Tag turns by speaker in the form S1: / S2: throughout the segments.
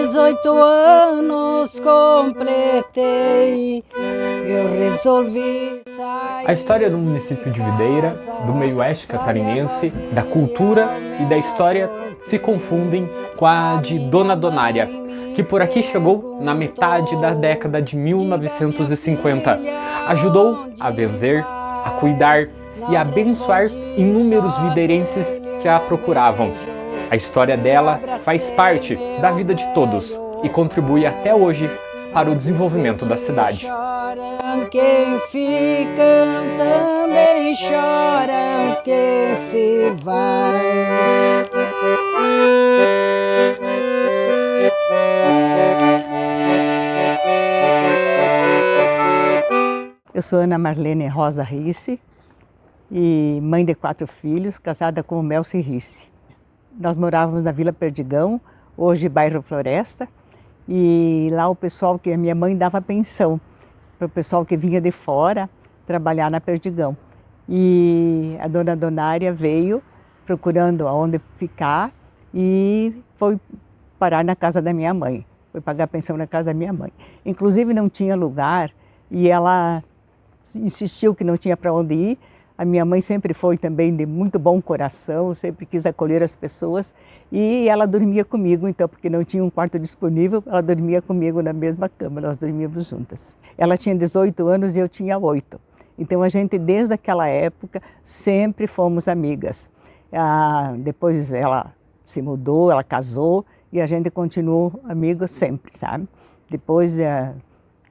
S1: 18 anos completei, eu resolvi sair.
S2: A história do município de Videira, do meio oeste catarinense, da cultura e da história se confundem com a de Dona Donária, que por aqui chegou na metade da década de 1950. Ajudou a benzer, a cuidar e a abençoar inúmeros videirenses que a procuravam. A história dela faz parte da vida de todos e contribui até hoje para o desenvolvimento da cidade.
S1: Quem fica também chora, quem se vai.
S3: Eu sou Ana Marlene Rosa Risse e mãe de 4 filhos, casada com o Melci Risse. Nós morávamos na Vila Perdigão, hoje bairro Floresta, e lá o pessoal que a minha mãe dava pensão para o pessoal que vinha de fora trabalhar na Perdigão. E a dona Donária veio procurando aonde ficar e foi parar na casa da minha mãe. Foi pagar pensão na casa da minha mãe. Inclusive não tinha lugar e ela insistiu que não tinha para onde ir. A minha mãe sempre foi também de muito bom coração, sempre quis acolher as pessoas e ela dormia comigo, então, porque não tinha um quarto disponível, ela dormia comigo na mesma cama, nós dormíamos juntas. Ela tinha 18 anos e eu tinha 8, então a gente desde aquela época sempre fomos amigas. Depois ela se mudou, ela casou e a gente continuou amigos sempre, sabe? Depois,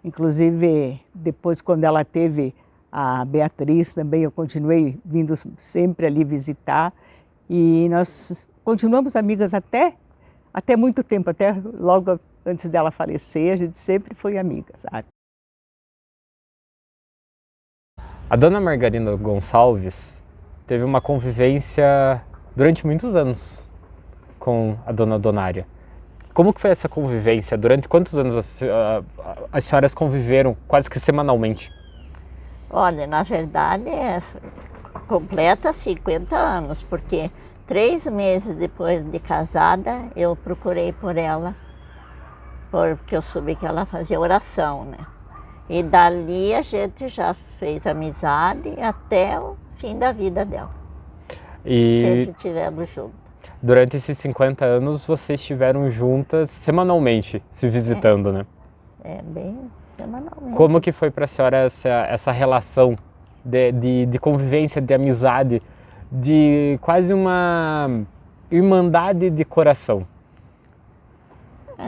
S3: inclusive, depois quando ela teve a Beatriz também, eu continuei vindo sempre ali visitar e nós continuamos amigas até muito tempo, até logo antes dela falecer, a gente sempre foi amiga, sabe?
S2: A dona Margarida Gonçalves teve uma convivência durante muitos anos com a dona Donária. Como que foi essa convivência? Durante quantos anos as senhoras conviveram quase que semanalmente?
S4: Olha, na verdade, completa 50 anos, porque 3 meses depois de casada, eu procurei por ela, porque eu soube que ela fazia oração, né? E dali a gente já fez amizade até o fim da vida dela.
S2: E
S4: sempre estivemos juntos.
S2: Durante esses 50 anos, vocês estiveram juntas semanalmente, se visitando, né?
S4: Bem semanalmente.
S2: Como que foi para a senhora essa relação de convivência, de amizade, de quase uma irmandade de coração?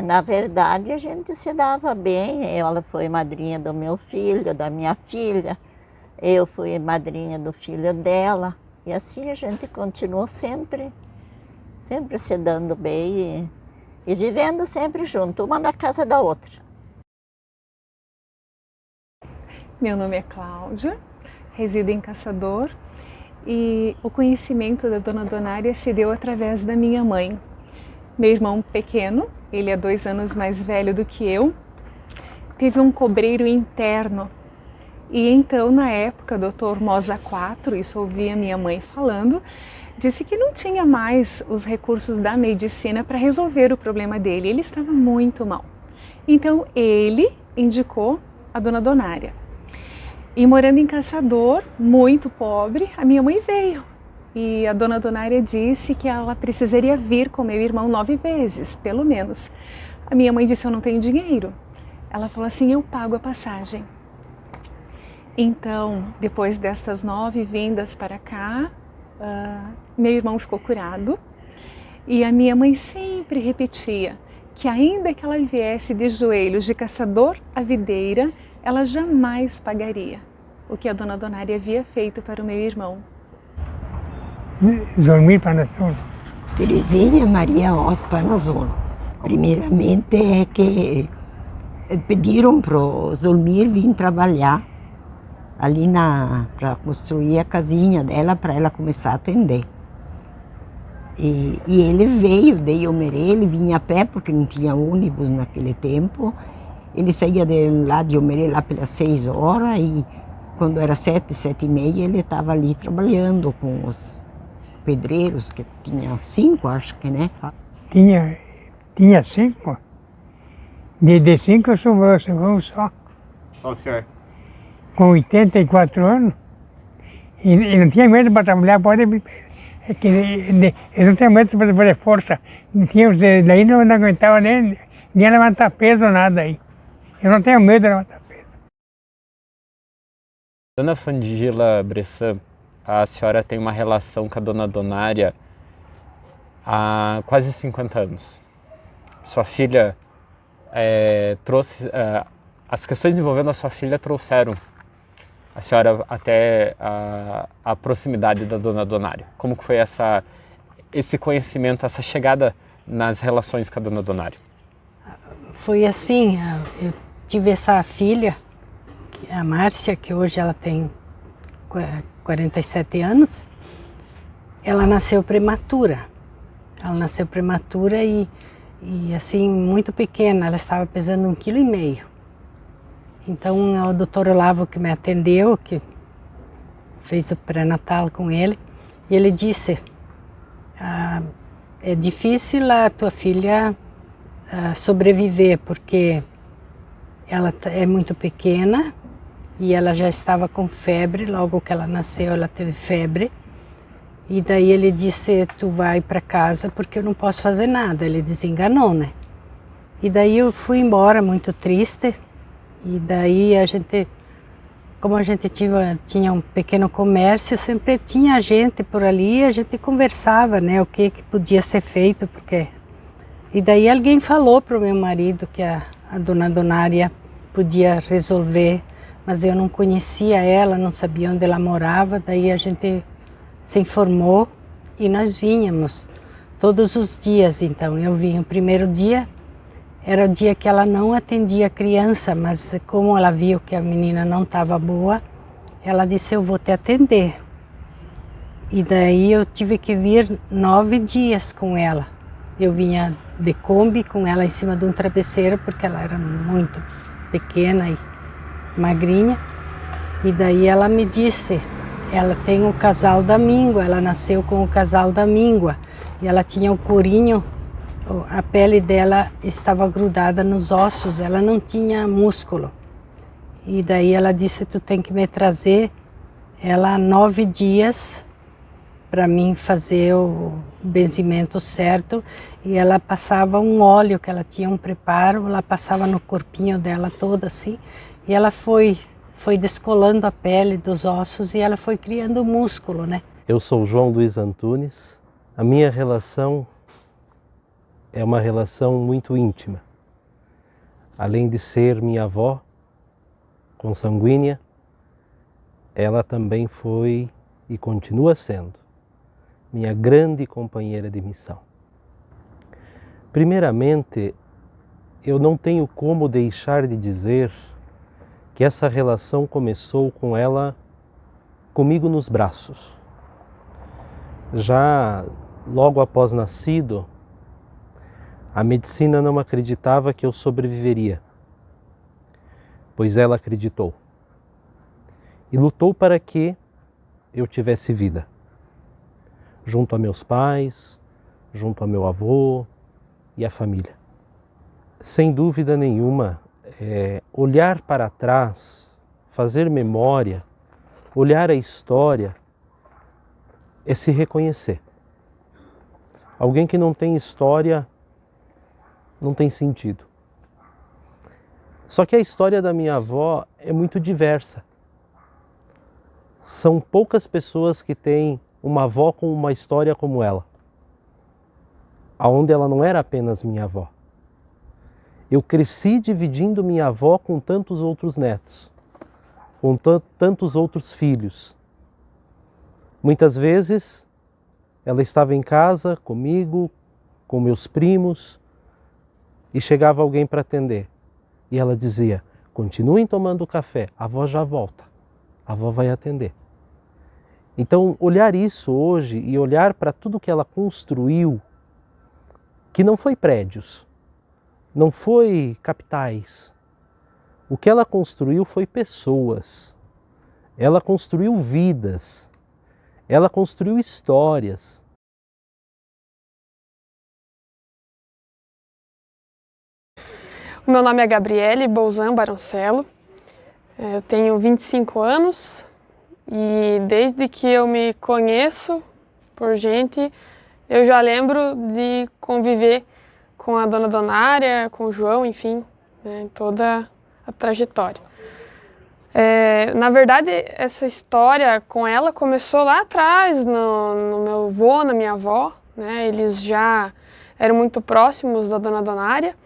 S4: Na verdade, a gente se dava bem. Ela foi madrinha do meu filho, da minha filha. Eu fui madrinha do filho dela. E assim a gente continuou sempre se dando bem e vivendo sempre junto, uma na casa da outra.
S5: Meu nome é Cláudia, resido em Caçador e o conhecimento da dona Donária se deu através da minha mãe. Meu irmão pequeno, ele é 2 anos mais velho do que eu, teve um cobreiro interno. E então, na época, Dr. Mosa IV, isso ouvi a minha mãe falando, disse que não tinha mais os recursos da medicina para resolver o problema dele. Ele estava muito mal. Então, ele indicou a dona Donária. E morando em Caçador, muito pobre, a minha mãe veio. E a dona Donária disse que ela precisaria vir com meu irmão 9 vezes, pelo menos. A minha mãe disse, eu não tenho dinheiro. Ela falou assim, eu pago a passagem. Então, depois destas 9 vindas para cá, meu irmão ficou curado. E a minha mãe sempre repetia que ainda que ela viesse de joelhos de Caçador a Videira, ela jamais pagaria o que a dona Donária havia feito para o meu irmão.
S6: Zolmir Panazzolo.
S7: Terezinha Maria Os Panazzolo. Primeiramente é que pediram para o Zolmir vir trabalhar ali para construir a casinha dela, para ela começar a atender. E ele veio de Iomerê, ele vinha a pé porque não tinha ônibus naquele tempo. Ele saía lá de Iomerê lá pelas 6 horas e quando era 7, 7h30 ele estava ali trabalhando com os pedreiros, que tinha 5, acho que, né?
S6: Tinha 5. De 5 eu sou um só,
S2: Só o senhor.
S6: com 84 anos. E não tinha medo para trabalhar, eu não tinha medo para fazer força. Daí não aguentava nem levantar peso, nada aí. Eu não tenho medo de levantar peso.
S2: Dona Fandila Bressan, a senhora tem uma relação com a dona Donária há quase 50 anos. Sua filha trouxe... as questões envolvendo a sua filha trouxeram a senhora até a proximidade da dona Donária. Como que foi esse conhecimento, essa chegada nas relações com a dona Donária?
S1: Foi assim, eu tive essa filha, a Márcia, que hoje ela tem 47 anos. Ela nasceu prematura. Ela nasceu prematura e assim, muito pequena. Ela estava pesando 1,5 kg. Então, o doutor Olavo que me atendeu, que fez o pré-natal com ele, e ele disse, é difícil a tua filha sobreviver, porque ela é muito pequena e ela já estava com febre, logo que ela nasceu ela teve febre. E daí ele disse, tu vai para casa porque eu não posso fazer nada. Ele desenganou, né? E daí eu fui embora muito triste. E daí como a gente tinha um pequeno comércio, sempre tinha gente por ali e a gente conversava, né? O que podia ser feito, porque... E daí alguém falou para o meu marido que a dona Donária podia resolver, mas eu não conhecia ela, não sabia onde ela morava. Daí a gente se informou e nós vínhamos todos os dias. Então eu vim o primeiro dia, era o dia que ela não atendia a criança, mas como ela viu que a menina não estava boa, ela disse, eu vou te atender. E daí eu tive que vir 9 dias com ela. Eu vinha de Kombi com ela em cima de um travesseiro, porque ela era muito pequena e magrinha. E daí ela me disse, ela tem o casal da míngua, ela nasceu com o casal da míngua. E ela tinha o corinho, a pele dela estava grudada nos ossos, ela não tinha músculo. E daí ela disse, tu tem que me trazer ela 9 dias para mim fazer o benzimento certo. E ela passava um óleo, que ela tinha um preparo, ela passava no corpinho dela todo assim. E ela foi descolando a pele dos ossos e ela foi criando músculo, né?
S8: Eu sou João Luiz Antunes. A minha relação é uma relação muito íntima. Além de ser minha avó consanguínea, ela também foi e continua sendo minha grande companheira de missão. Primeiramente, eu não tenho como deixar de dizer que essa relação começou com ela comigo nos braços. Já logo após nascido, a medicina não acreditava que eu sobreviveria, pois ela acreditou e lutou para que eu tivesse vida, junto a meus pais, junto a meu avô e a família. Sem dúvida nenhuma, olhar para trás, fazer memória, olhar a história, é se reconhecer. Alguém que não tem história não tem sentido. Só que a história da minha avó é muito diversa. São poucas pessoas que têm uma avó com uma história como ela, aonde ela não era apenas minha avó. Eu cresci dividindo minha avó com tantos outros netos, com tantos outros filhos. Muitas vezes ela estava em casa comigo, com meus primos, e chegava alguém para atender. E ela dizia, continuem tomando café, a avó já volta, a avó vai atender. Então, olhar isso hoje e olhar para tudo que ela construiu, que não foi prédios, não foi capitais. O que ela construiu foi pessoas. Ela construiu vidas. Ela construiu histórias.
S9: O meu nome é Gabriele Bolzan Baroncelo, eu tenho 25 anos e desde que eu me conheço por gente, eu já lembro de conviver com a dona Donária, com o João, enfim, né, toda a trajetória. Na verdade, essa história com ela começou lá atrás, no meu avô, na minha avó, né, eles já eram muito próximos da dona Donária.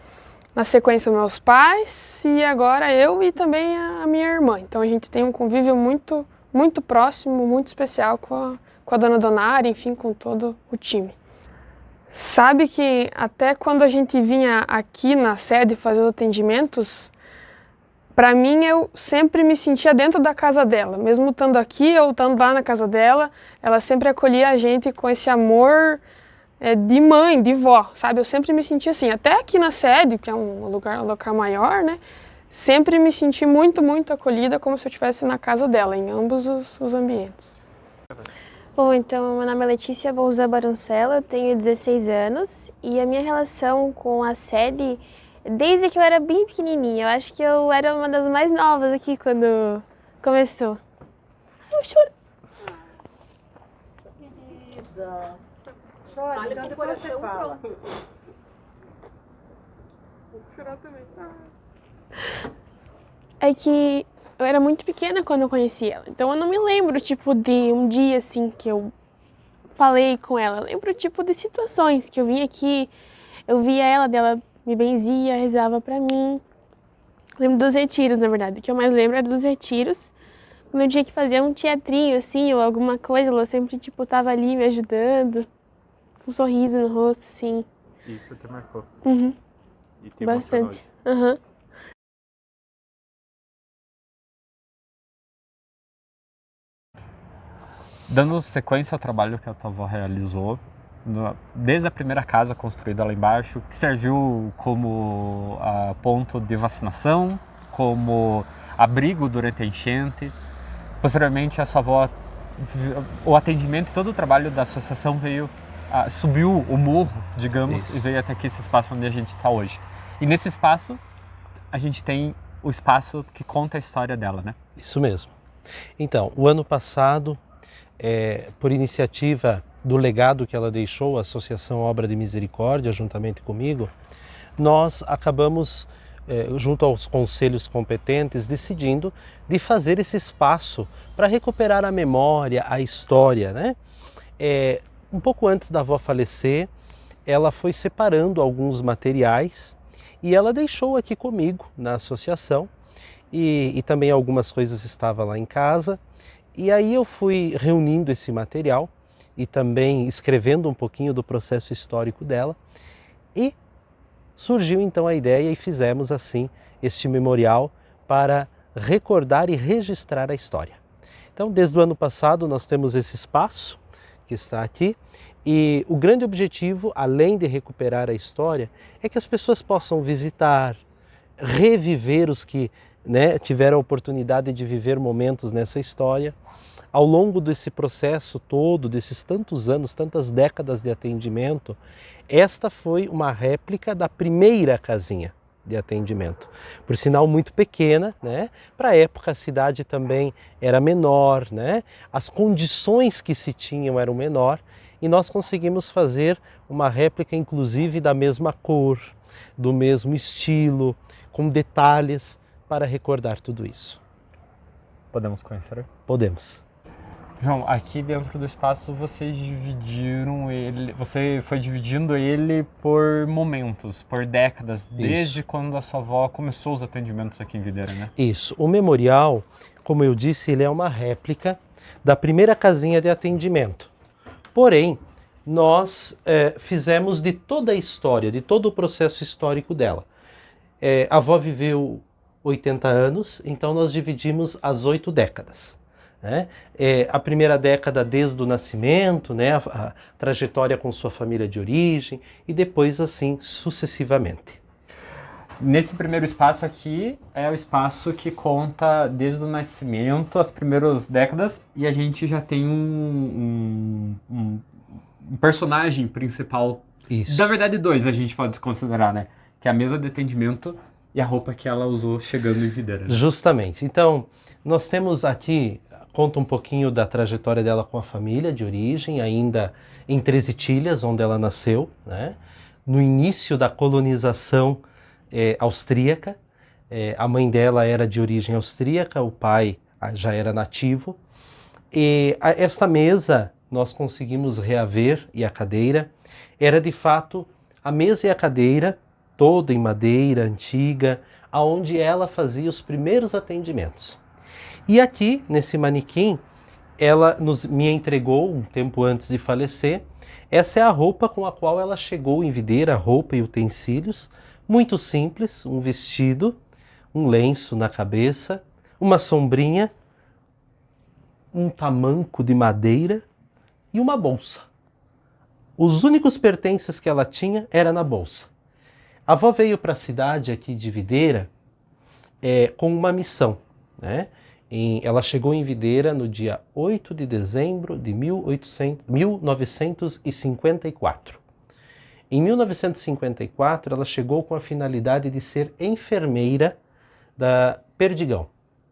S9: Na sequência, meus pais e agora eu e também a minha irmã. Então a gente tem um convívio muito, muito próximo, muito especial com a dona Donária, enfim, com todo o time. Sabe que até quando a gente vinha aqui na sede fazer os atendimentos, para mim eu sempre me sentia dentro da casa dela. Mesmo estando aqui ou estando lá na casa dela, ela sempre acolhia a gente com esse amor de mãe, de vó, sabe? Eu sempre me senti assim, até aqui na sede, que é um local maior, né? Sempre me senti muito, muito acolhida, como se eu estivesse na casa dela, em ambos os ambientes.
S10: Bom, então, meu nome é Letícia Bolzan Baroncelo, eu tenho 16 anos e a minha relação com a sede, desde que eu era bem pequenininha, eu acho que eu era uma das mais novas aqui quando começou. Eu choro.
S3: Querida. Chora, então depois você fala.
S9: Vou chorar também. É que eu era muito pequena quando eu conheci ela, então eu não me lembro, tipo, de um dia, assim, que eu falei com ela. Eu lembro, tipo, de situações que eu vinha aqui, eu via ela, dela me benzia, rezava pra mim. Lembro dos retiros, na verdade. O que eu mais lembro era dos retiros. Quando eu tinha que fazer um teatrinho, assim, ou alguma coisa, ela sempre, tipo, tava ali me ajudando. Um sorriso no rosto, assim.
S2: Isso te marcou.
S9: Uhum.
S2: E te emocionou.
S9: Bastante. Uhum.
S2: Dando sequência ao trabalho que a tua avó realizou, desde a primeira casa construída lá embaixo, que serviu como ponto de vacinação, como abrigo durante a enchente. Posteriormente, a sua avó, o atendimento e todo o trabalho da associação subiu o morro, digamos, e veio até aqui esse espaço onde a gente está hoje. E nesse espaço, a gente tem o espaço que conta a história dela, né?
S8: Isso mesmo. Então, o ano passado, por iniciativa do legado que ela deixou, a Associação Obra de Misericórdia, juntamente comigo, nós acabamos, junto aos conselhos competentes, decidindo de fazer esse espaço para recuperar a memória, a história, né? Um pouco antes da avó falecer, ela foi separando alguns materiais e ela deixou aqui comigo na associação e também algumas coisas estavam lá em casa. E aí eu fui reunindo esse material e também escrevendo um pouquinho do processo histórico dela e surgiu então a ideia e fizemos assim este memorial para recordar e registrar a história. Então, desde o ano passado nós temos esse espaço que está aqui e o grande objetivo, além de recuperar a história, é que as pessoas possam visitar, reviver os que tiveram a oportunidade de viver momentos nessa história. Ao longo desse processo todo, desses tantos anos, tantas décadas de atendimento, esta foi uma réplica da primeira casinha de atendimento. Por sinal muito pequena, né? Para a época a cidade também era menor, né? As condições que se tinham eram menor e nós conseguimos fazer uma réplica inclusive da mesma cor, do mesmo estilo, com detalhes para recordar tudo isso.
S2: Podemos conhecer?
S8: Podemos.
S2: João, aqui dentro do espaço vocês dividiram ele, você foi dividindo ele por momentos, por décadas, desde quando a sua avó começou os atendimentos aqui em Videira, né?
S8: Isso. O memorial, como eu disse, ele é uma réplica da primeira casinha de atendimento. Porém, nós fizemos de toda a história, de todo o processo histórico dela. A avó viveu 80 anos, então nós dividimos as 8 décadas. A primeira década desde o nascimento, a trajetória com sua família de origem e depois assim sucessivamente.
S2: Nesse primeiro espaço aqui é o espaço que conta desde o nascimento, as primeiras décadas, e a gente já tem um personagem principal.
S8: Isso.
S2: Na verdade 2 a gente pode considerar, né? Que é a mesa de atendimento e a roupa que ela usou chegando em Videira.
S8: Justamente. Então, nós temos aqui, conta um pouquinho da trajetória dela com a família de origem, ainda em Três Itilhas, onde ela nasceu, né? No início da colonização austríaca. A mãe dela era de origem austríaca, o pai já era nativo. E esta mesa nós conseguimos reaver, e a cadeira era de fato a mesa e a cadeira, toda em madeira antiga, aonde ela fazia os primeiros atendimentos. E aqui, nesse manequim, ela me entregou, um tempo antes de falecer, essa é a roupa com a qual ela chegou em Videira, roupa e utensílios, muito simples, um vestido, um lenço na cabeça, uma sombrinha, um tamanco de madeira e uma bolsa. Os únicos pertences que ela tinha era na bolsa. A avó veio para a cidade aqui de Videira com uma missão, né? Ela chegou em Videira no dia 8 de dezembro de 1954. Em 1954, ela chegou com a finalidade de ser enfermeira da Perdigão,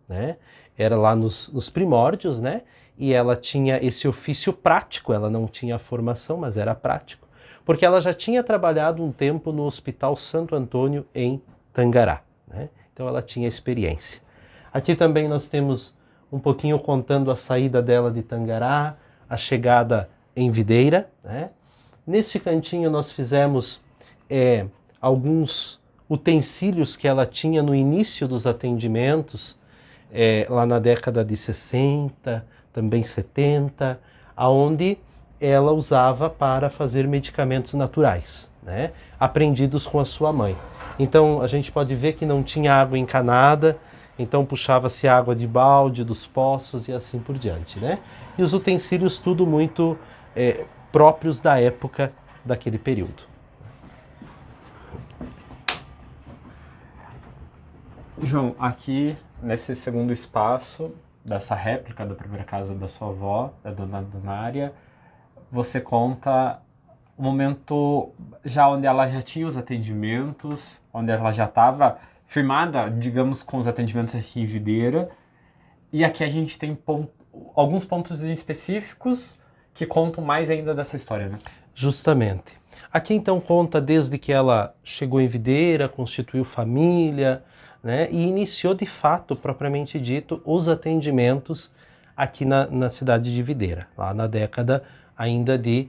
S8: né? Era lá nos primórdios, né? E ela tinha esse ofício prático, ela não tinha formação, mas era prático, porque ela já tinha trabalhado um tempo no Hospital Santo Antônio em Tangará, né? Então ela tinha experiência. Aqui também nós temos um pouquinho contando a saída dela de Tangará, a chegada em Videira, né? Nesse cantinho nós fizemos alguns utensílios que ela tinha no início dos atendimentos, lá na década de 60, também 70, aonde ela usava para fazer medicamentos naturais, né? Aprendidos com a sua mãe. Então a gente pode ver que não tinha água encanada, então puxava-se água de balde, dos poços e assim por diante, né? E os utensílios tudo muito próprios da época daquele período.
S2: João, aqui nesse segundo espaço dessa réplica da primeira casa da sua avó, da Dona Donária, você conta o momento já onde ela já tinha os atendimentos, onde ela já estava firmada, digamos, com os atendimentos aqui em Videira. E aqui a gente tem alguns pontos específicos que contam mais ainda dessa história, né?
S8: Justamente. Aqui então conta desde que ela chegou em Videira, constituiu família, né, e iniciou de fato, propriamente dito, os atendimentos aqui na cidade de Videira, lá na década ainda de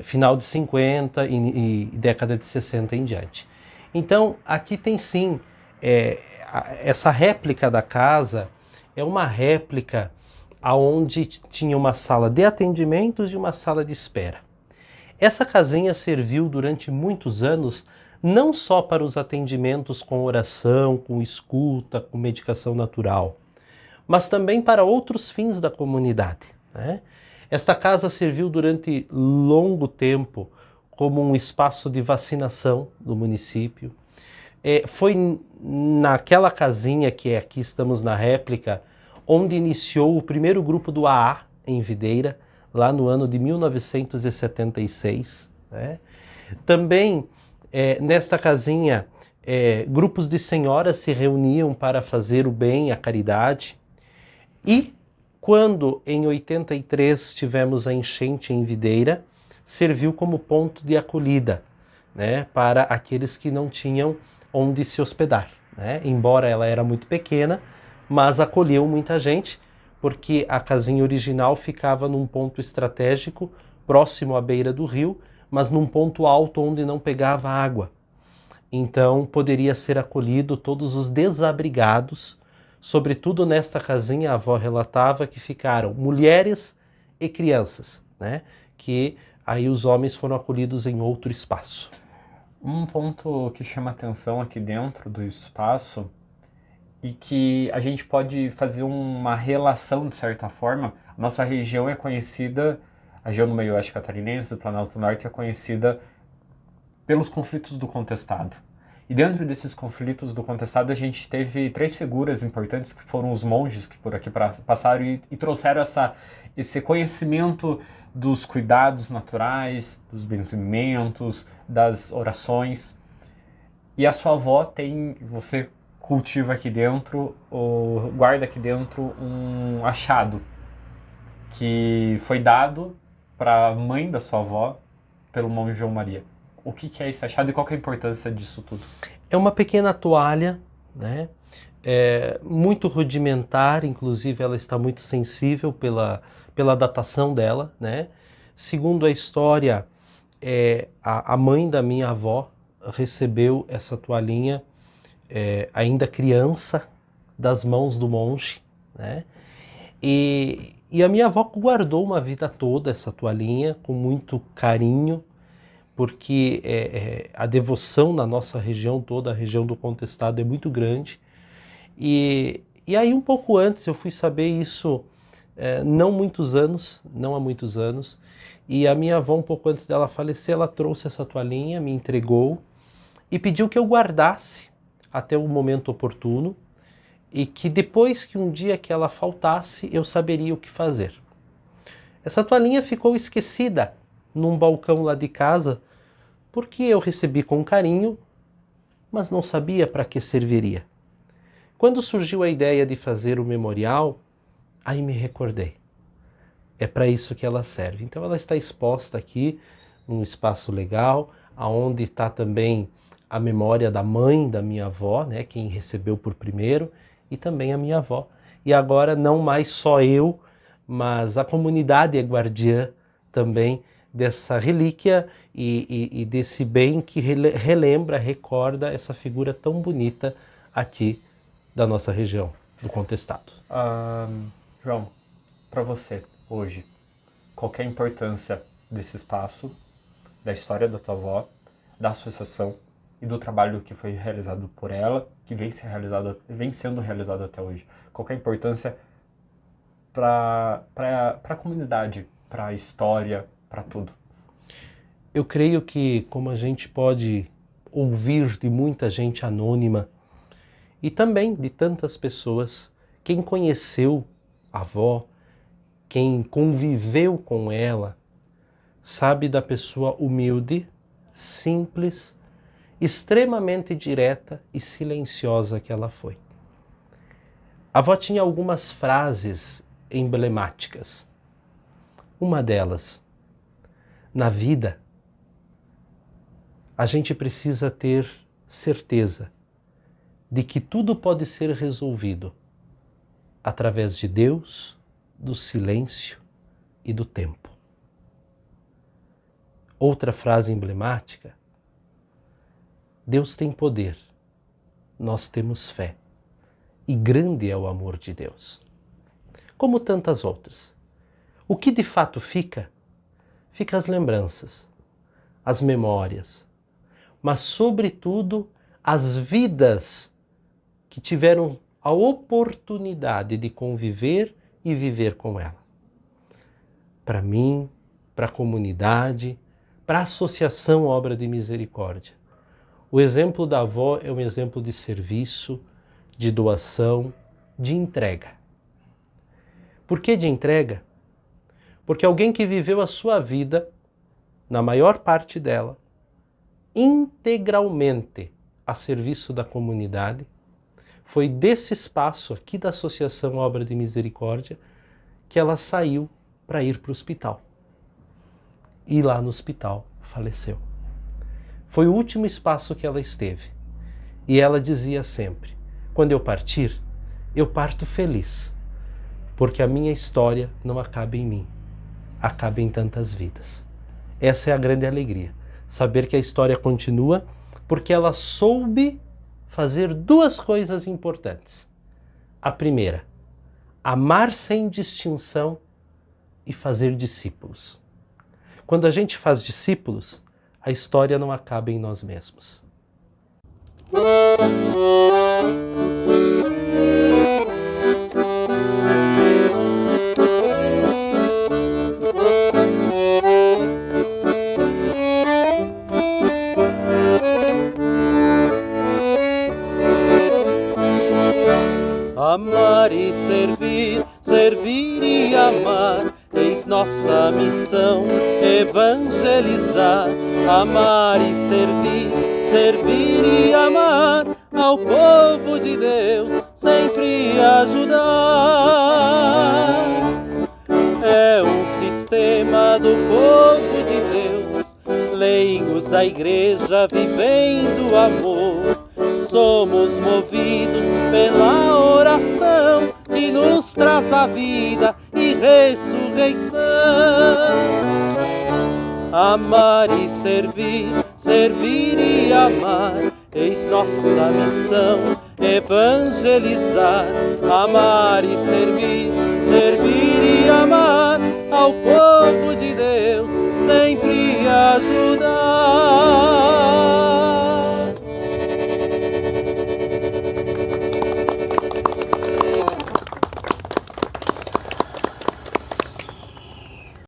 S8: final de 50 e década de 60 em diante. Então aqui tem sim, essa réplica da casa é uma réplica onde tinha uma sala de atendimentos e uma sala de espera. Essa casinha serviu durante muitos anos não só para os atendimentos com oração, com escuta, com medicação natural, mas também para outros fins da comunidade, né? Esta casa serviu durante longo tempo como um espaço de vacinação do município. Foi naquela casinha que aqui estamos na réplica, onde iniciou o primeiro grupo do AA em Videira, lá no ano de 1976, né? Também nesta casinha, grupos de senhoras se reuniam para fazer o bem, a caridade. E quando em 83 tivemos a enchente em Videira, serviu como ponto de acolhida, né, para aqueles que não tinham onde se hospedar, né? Embora ela era muito pequena, mas acolheu muita gente, porque a casinha original ficava num ponto estratégico, próximo à beira do rio, mas num ponto alto onde não pegava água. Então poderia ser acolhido todos os desabrigados, sobretudo nesta casinha a avó relatava que ficaram mulheres e crianças, né? Que aí os homens foram acolhidos em outro espaço.
S2: Um ponto que chama atenção aqui dentro do espaço e que a gente pode fazer uma relação de certa forma, a nossa região é conhecida, a região do meio oeste catarinense, do Planalto Norte, é conhecida pelos conflitos do contestado. E dentro desses conflitos do contestado a gente teve três figuras importantes que foram os monges que por aqui passaram e trouxeram esse conhecimento dos cuidados naturais, dos benzimentos, das orações. E a sua avó tem, você cultiva aqui dentro, ou guarda aqui dentro um achado que foi dado para a mãe da sua avó pelo monge João Maria. O que é esse achado e qual que é a importância disso tudo?
S8: É uma pequena toalha, né? Muito rudimentar, inclusive ela está muito sensível pela datação dela, né? Segundo a história, a mãe da minha avó recebeu essa toalhinha ainda criança das mãos do monge, né? E a minha avó guardou uma vida toda essa toalhinha com muito carinho, porque a devoção na nossa região toda, a região do Contestado, é muito grande. E aí um pouco antes eu fui saber isso, não há muitos anos, e a minha avó, um pouco antes dela falecer, ela trouxe essa toalhinha, me entregou e pediu que eu guardasse até o momento oportuno e que depois que um dia que ela faltasse, eu saberia o que fazer. Essa toalhinha ficou esquecida num balcão lá de casa, porque eu recebi com carinho, mas não sabia para que serviria. Quando surgiu a ideia de fazer o memorial, aí me recordei. É para isso que ela serve. Então ela está exposta aqui, num espaço legal, onde está também a memória da mãe da minha avó, né, quem recebeu por primeiro, e também a minha avó. E agora não mais só eu, mas a comunidade é guardiã também dessa relíquia e desse bem que relembra, recorda essa figura tão bonita aqui da nossa região, do Contestado.
S2: João, para você, hoje, qual que é a importância desse espaço, da história da tua avó, da associação e do trabalho que foi realizado por ela, que vem sendo realizado até hoje? Qual que é a importância para a comunidade, para a história, para tudo?
S8: Eu creio que, como a gente pode ouvir de muita gente anônima, e também de tantas pessoas, quem conheceu a avó, quem conviveu com ela, sabe da pessoa humilde, simples, extremamente direta e silenciosa que ela foi. A avó tinha algumas frases emblemáticas. Uma delas: na vida, a gente precisa ter certeza de que tudo pode ser resolvido através de Deus, do silêncio e do tempo. Outra frase emblemática: Deus tem poder, nós temos fé, e grande é o amor de Deus. Como tantas outras. O que de fato fica as lembranças, as memórias, mas sobretudo as vidas que tiveram a oportunidade de conviver e viver com ela. Para mim, para a comunidade, para a Associação Obra de Misericórdia. O exemplo da avó é um exemplo de serviço, de doação, de entrega. Por que de entrega? Porque alguém que viveu a sua vida, na maior parte dela, integralmente a serviço da comunidade, foi desse espaço aqui da Associação Obra de Misericórdia que ela saiu para ir para o hospital. E lá no hospital faleceu. Foi o último espaço que ela esteve. E ela dizia sempre: quando eu partir, eu parto feliz, porque a minha história não acaba em mim, acaba em tantas vidas. Essa é a grande alegria, saber que a história continua, porque ela soube fazer duas coisas importantes. A primeira, amar sem distinção e fazer discípulos. Quando a gente faz discípulos, a história não acaba em nós mesmos.
S11: Amar e servir, servir e amar, eis nossa missão, evangelizar. Amar e servir, servir e amar, ao povo de Deus sempre ajudar. É um sistema do povo de Deus, leigos da igreja vivendo o amor. Somos movidos pela oração que nos traz a vida e ressurreição. Amar e servir, servir e amar, eis nossa missão, evangelizar. Amar e servir, servir e amar, ao povo de Deus sempre ajudar.